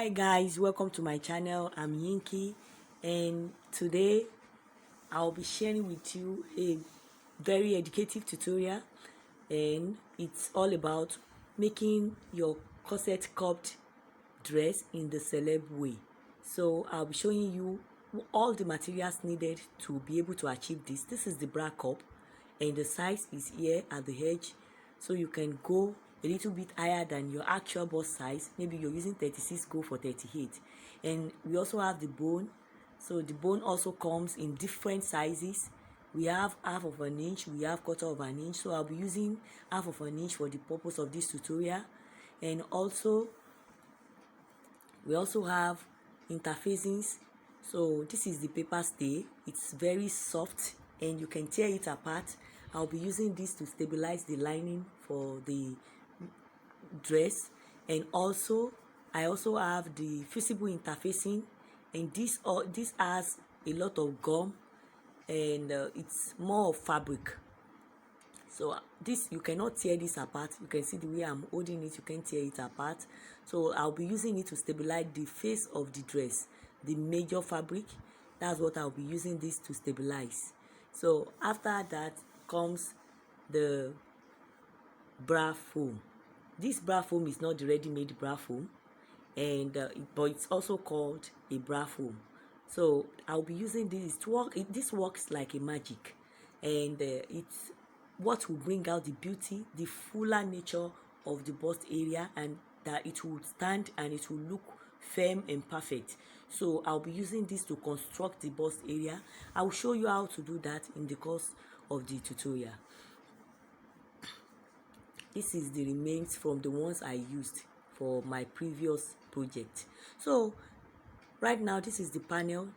Hi guys, welcome to my channel. I'm Yinky, and today I'll be sharing with you a very educative tutorial, and it's all about making your corset cupped dress in the celeb way. So I'll be showing you all the materials needed to be able to achieve this. This is the bra cup, and the size is here at the edge, so you can go a little bit higher than your actual bust size. Maybe you're using 36, go for 38. And we also have the bone, so the bone also comes in different sizes. We have half of an inch, we have quarter of an inch, so I'll be using half of an inch for the purpose of this tutorial. And also we also have interfacings. So this is the paper stay. It's very soft and you can tear it apart. I'll be using this to stabilize the lining for the dress. And also I also have the fusible interfacing, and this has a lot of gum, and it's more of fabric. So this, you cannot tear this apart. You can see the way I'm holding it, you can tear it apart. So I'll be using it to stabilize the face of the dress, the major fabric. That's what I'll be using this to stabilize. So after that comes the bra foam. This bra foam is not the ready-made bra foam, and but it's also called a bra foam. So I'll be using this to work. This works like a magic, and it's what will bring out the beauty, the fuller nature of the bust area, and that it will stand and it will look firm and perfect. So I'll be using this to construct the bust area. I will show you how to do that in the course of the tutorial. This is the remains from the ones I used for my previous project. So right now, this is the panel.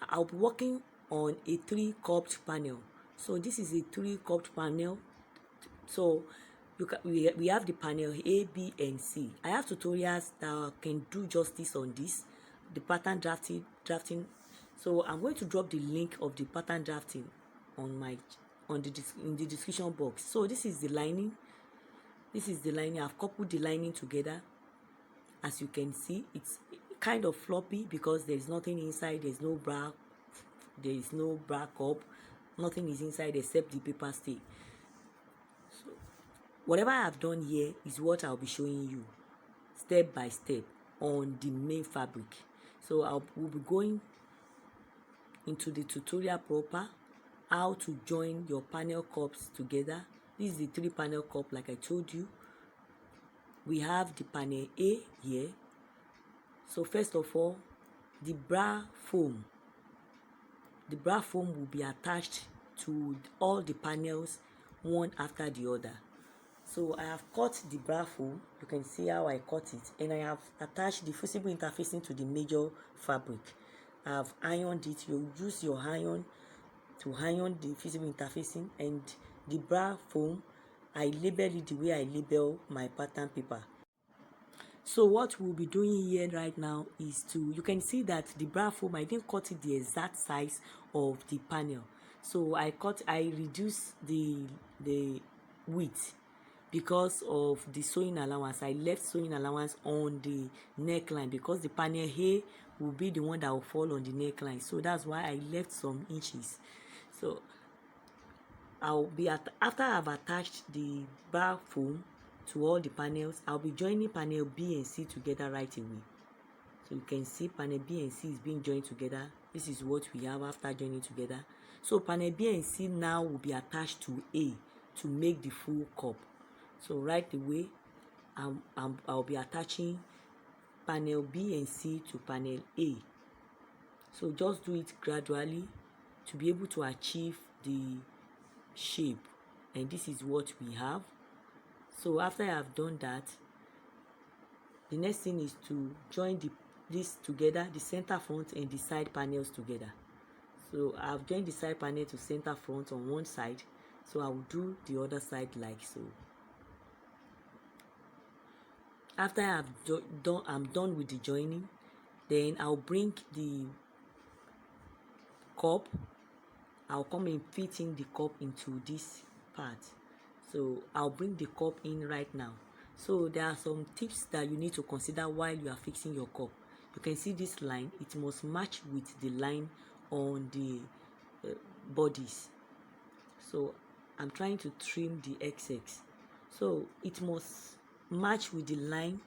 I'll be working on a 3-cupped panel. So this is a 3-cupped panel. So we have the panel A, B, and C. I have tutorials that can do justice on this, the pattern drafting. So I'm going to drop the link of the pattern drafting on in the description box. So this is the lining. This is the lining. I've coupled the lining together. As you can see, it's kind of floppy because there is nothing inside. There is no bra cup. Nothing is inside except the paper stay. So whatever I have done here is what I'll be showing you step by step on the main fabric. So we'll be going into the tutorial proper, how to join your panel cups together. This is the 3 panel cup, like I told you. We have the panel A here. So first of all, the bra foam will be attached to all the panels, one after the other. So I have cut the bra foam. You can see how I cut it, and I have attached the fusible interfacing to the major fabric. I have ironed it. You use your iron to iron the fusible interfacing, and the bra foam, I label it the way I label my pattern paper. So what we'll be doing here right now is you can see that the bra foam, I didn't cut it the exact size of the panel. So I reduced the width because of the sewing allowance. I left sewing allowance on the neckline because the panel here will be the one that will fall on the neckline. So that's why I left some inches. So after I've attached the bra foam to all the panels, I'll be joining panel B and C together right away. So you can see panel B and C is being joined together. This is what we have after joining together. So panel B and C now will be attached to A to make the full cup. So right away, I'll be attaching panel B and C to panel A. So just do it gradually to be able to achieve the shape, and this is what we have. So after I have done that, the next thing is to join this together, the center front and the side panels together. So I've joined the side panel to center front on one side, so I will do the other side like so. After I'm done with the joining, then I'll bring the cup. I'll come and fit in the cup into this part. So I'll bring the cup in right now. So there are some tips that you need to consider while you are fixing your cup. you can see this line, it must match with the line on the bodies. So I'm trying to trim the XX, so it must match with the line,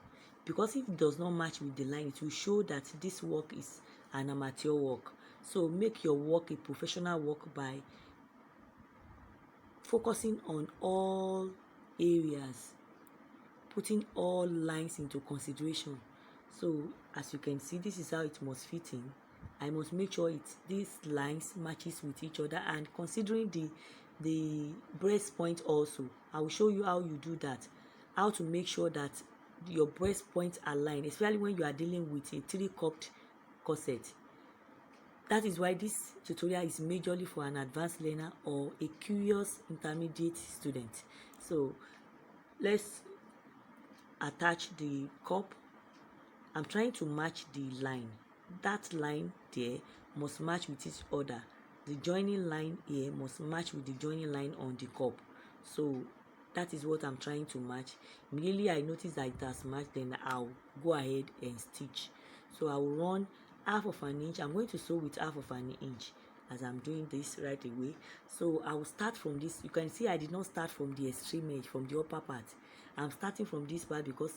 because if it does not match with the line, it will show that this work is an amateur work. So make your work a professional work by focusing on all areas, putting all lines into consideration. So as you can see, this is how it must fit in. I must make sure these lines matches with each other, and considering the breast point also, I will show you how you do that, how to make sure that your breast points align, especially when you are dealing with a 3-cupped corset. That is why this tutorial is majorly for an advanced learner or a curious intermediate student. So let's attach the cup. I'm trying to match the line. That line there must match with each other. The joining line here must match with the joining line on the cup. So that is what I'm trying to match. Immediately I notice that it has matched, then I'll go ahead and stitch. So I will run half of an inch. I'm going to sew with half of an inch as I'm doing this right away. So I will start from this. You can see I did not start from the extreme edge, from the upper part. I'm starting from this part because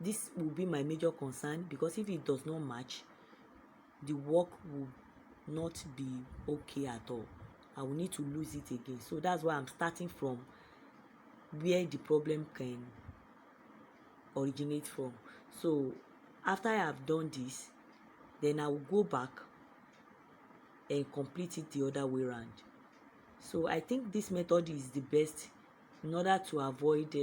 this will be my major concern, because if it does not match, the work will not be okay at all. I will need to lose it again. So that's why I'm starting from where the problem can originate from. So after I have done this, then I will go back and complete it the other way around. So I think this method is the best in order to avoid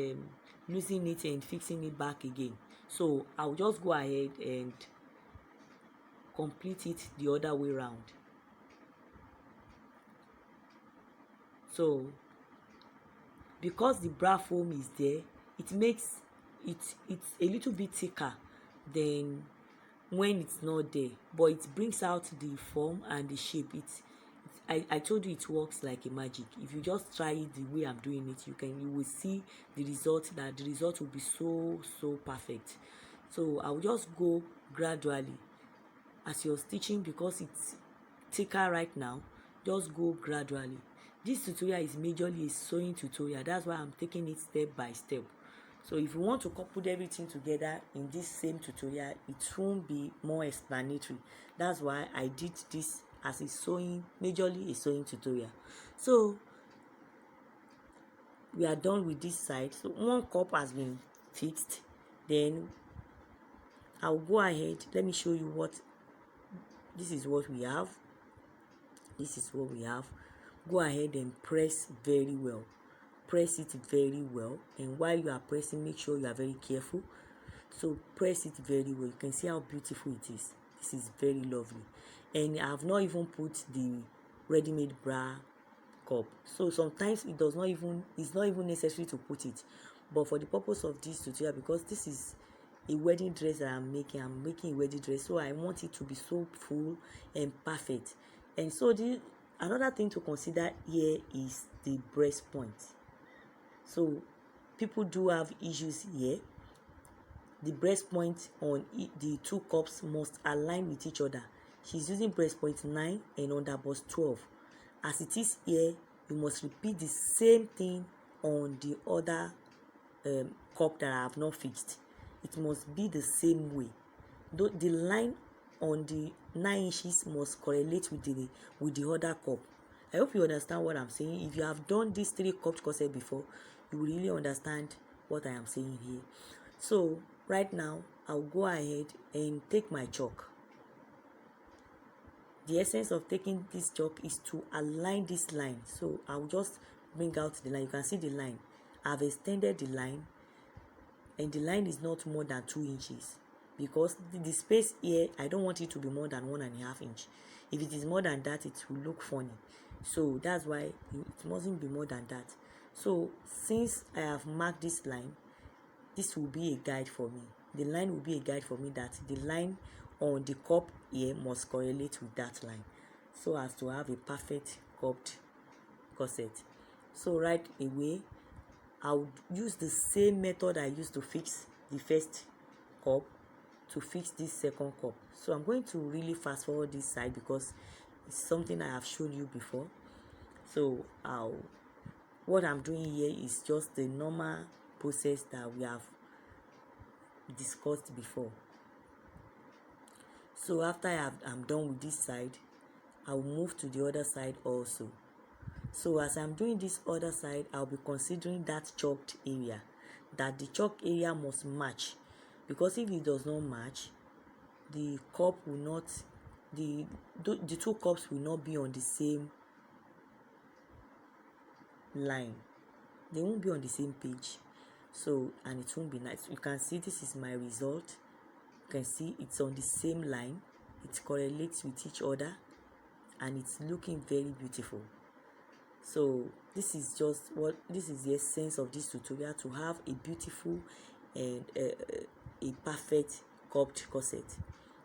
losing it and fixing it back again. So I'll just go ahead and complete it the other way around. So because the bra foam is there, it makes it's a little bit thicker than when it's not there, but it brings out the form and the shape. I told you it works like a magic. If you just try it the way I'm doing it, you will see the result, that the result will be so perfect. So I'll just go gradually as you're stitching, because it's thicker right now. Just go gradually. This tutorial is majorly a sewing tutorial, that's why I'm taking it step by step. So if you want to couple everything together in this same tutorial, it won't be more explanatory. That's why I did this as a sewing, majorly a sewing tutorial. So we are done with this side. So one cup has been fixed. Then I'll go ahead, let me show you what this is. What we have, this is what we have. Go ahead and press very well. Press it very well, and while you are pressing, make sure you are very careful. So press it very well. You can see how beautiful it is. This is very lovely, and I have not even put the ready-made bra cup. So sometimes it's not even necessary to put it, but for the purpose of this tutorial, because this is a wedding dress that I'm making a wedding dress, so I want it to be so full and perfect. And so another thing to consider here is the breast point. So people do have issues here. The breast point on the two cups must align with each other. She's using breast point 9 and underbust 12. As it is here, you must repeat the same thing on the other cup that I have not fixed. It must be the same way. The line on the 9 inches must correlate with the other cup. I hope you understand what I'm saying. If you have done this 3-cup corset before, you will really understand what I am saying here. So right now, I'll go ahead and take my chalk. The essence of taking this chalk is to align this line. So I'll just bring out the line. You can see the line. I've extended the line, and the line is not more than 2 inches, because the space here, I don't want it to be more than 1.5 inches. If it is more than that, it will look funny. So that's why it mustn't be more than that. So since I have marked this line, this will be a guide for me. The line will be a guide for me, that the line on the cup here must correlate with that line, so as to have a perfect cupped corset. So right away, I would use the same method I used to fix the first cup. to fix this second cup. So I'm going to really fast forward this side because it's something I have shown you before. So what I'm doing here is just the normal process that we have discussed before. So after I'm done with this side, I will move to the other side also. So as I'm doing this other side, I'll be considering that chalked area, that the chalk area must match, because if it does not match, the cup will not, the two cups will not be on the same line. They won't be on the same page. So, and it won't be nice. You can see this is my result. You can see it's on the same line. It correlates with each other and it's looking very beautiful. So this is the essence of this tutorial, to have a beautiful and a perfect cupped corset.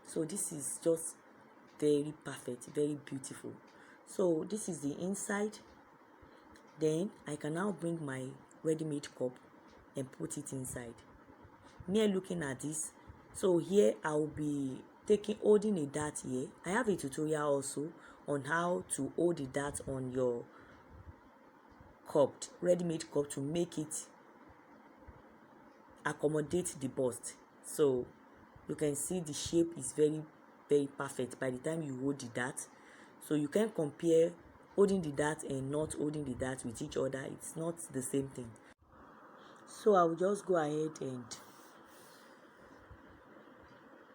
So this is just very perfect, very beautiful. So this is the inside. Then I can now bring my ready-made cup and put it inside. Near looking at this, so here I'll be holding a dart here. I have a tutorial also on how to hold the dart on your ready-made cup to make it accommodate the bust. So you can see the shape is very, very perfect by the time you hold the dart. So you can compare holding the dart and not holding the dart with each other. It's not the same thing. So I will just go ahead and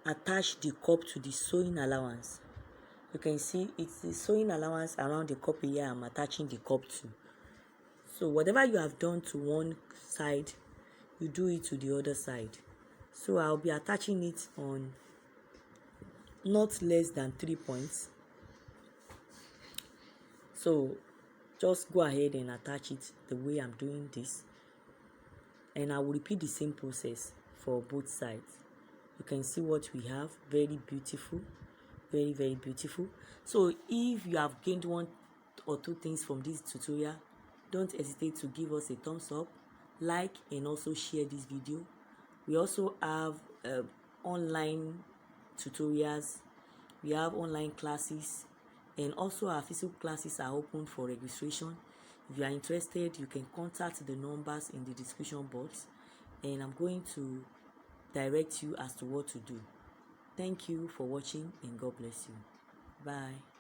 attach the cup to the sewing allowance. You can see it's the sewing allowance around the cup here I'm attaching the cup to. So whatever you have done to one side, you do it to the other side. So I'll be attaching it on not less than 3 points. So just go ahead and attach it the way I'm doing this, and I will repeat the same process for both sides. You can see what we have. Very beautiful, very, very beautiful. So if you have gained 1 or 2 things from this tutorial, don't hesitate to give us a thumbs up, like, and also share this video. We also have online tutorials, we have online classes, and also our physical classes are open for registration. If you are interested, you can contact the numbers in the description box, and I'm going to direct you as to what to do. Thank you for watching, and God bless you. Bye.